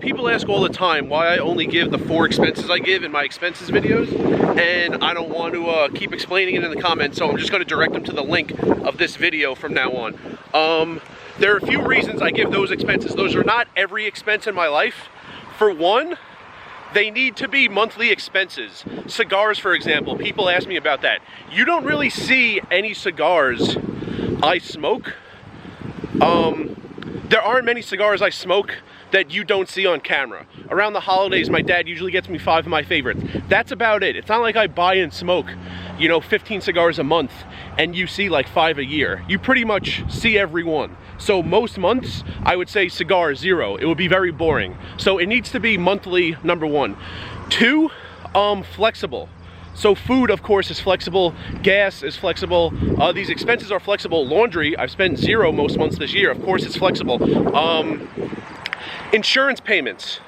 People ask all the time why I only give the 4 expenses I give in my expenses videos, and I don't want to keep explaining it in the comments, so I'm just going to direct them to the link of this video from now on. There are a few reasons I give those expenses. Those are not every expense in my life. For one, they need to be monthly expenses. Cigars, for example, people ask me about that. You don't really see any cigars I smoke. There aren't many cigars I smoke that you don't see on camera. Around the holidays, my dad usually gets me 5 of my favorites. That's about it. It's not like I buy and smoke, you know, 15 cigars a month and you see like 5 a year. You pretty much see every one. So most months, I would say cigar 0. It would be very boring. So it needs to be monthly, number 1. 2, flexible. So food, of course, is flexible. Gas is flexible. These expenses are flexible. Laundry, I've spent 0 most months this year. Of course, it's flexible. Insurance payments.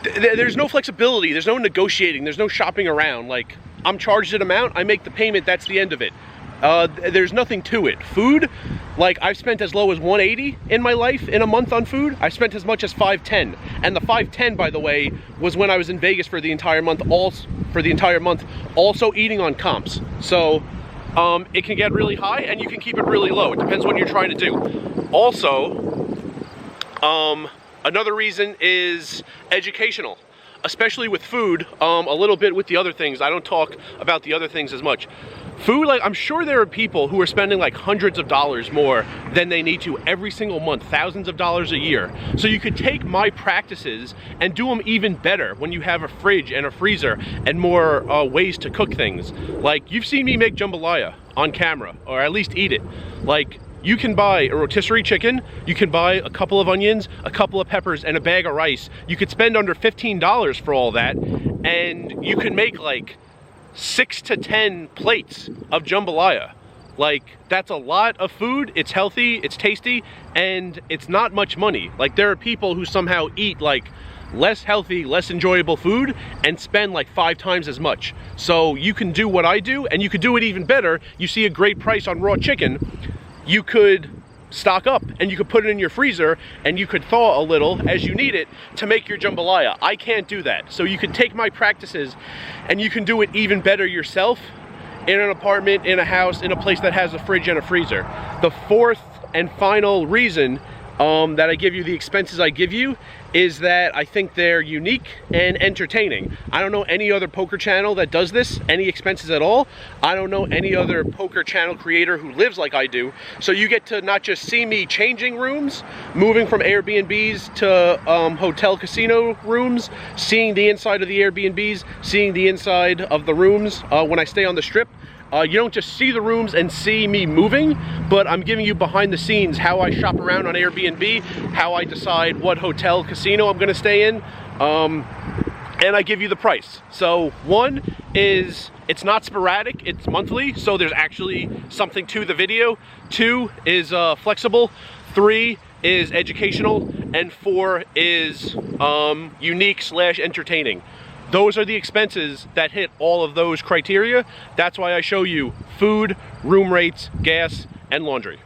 There's no flexibility. There's no negotiating. There's no shopping around. Like, I'm charged an amount, I make the payment, that's the end of it. There's nothing to it. Food, like I've spent as low as $180 in my life in a month on food. I've spent as much as $510. And the $510, by the way, was when I was in Vegas for the entire month, also eating on comps. So it can get really high and you can keep it really low. It depends what you're trying to do. Also, another reason is educational, especially with food, a little bit with the other things. I don't talk about the other things as much. Food, like, I'm sure there are people who are spending like hundreds of dollars more than they need to every single month, thousands of dollars a year. So you could take my practices and do them even better when you have a fridge and a freezer and more ways to cook things. Like, you've seen me make jambalaya on camera, or at least eat it. Like, you can buy a rotisserie chicken, you can buy a couple of onions, a couple of peppers, and a bag of rice. You could spend under $15 for all that, and you can make like 6 to 10 plates of jambalaya. Like, that's a lot of food, it's healthy, it's tasty, and it's not much money. Like, there are people who somehow eat like less healthy, less enjoyable food and spend like 5 times as much. So you can do what I do, and you could do it even better. You see a great price on raw chicken, you could stock up and you could put it in your freezer and you could thaw a little as you need it to make your jambalaya. I can't do that. So you could take my practices and you can do it even better yourself in an apartment, in a house, in a place that has a fridge and a freezer. The 4th and final reason that I give you the expenses I give you is that I think they're unique and entertaining. I don't know any other poker channel that does this, any expenses at all. I don't know any other poker channel creator who lives like I do. So you get to not just see me changing rooms, moving from Airbnbs to hotel casino rooms, seeing the inside of the Airbnbs, seeing the inside of the rooms when I stay on the strip. You don't just see the rooms and see me moving, but I'm giving you behind the scenes how I shop around on Airbnb, how I decide what hotel, casino I'm gonna stay in, and I give you the price. So 1 is, it's not sporadic, it's monthly, so there's actually something to the video. 2 is flexible. 3 is educational, and 4 is unique / entertaining. Those are the expenses that hit all of those criteria. That's why I show you food, room rates, gas, and laundry.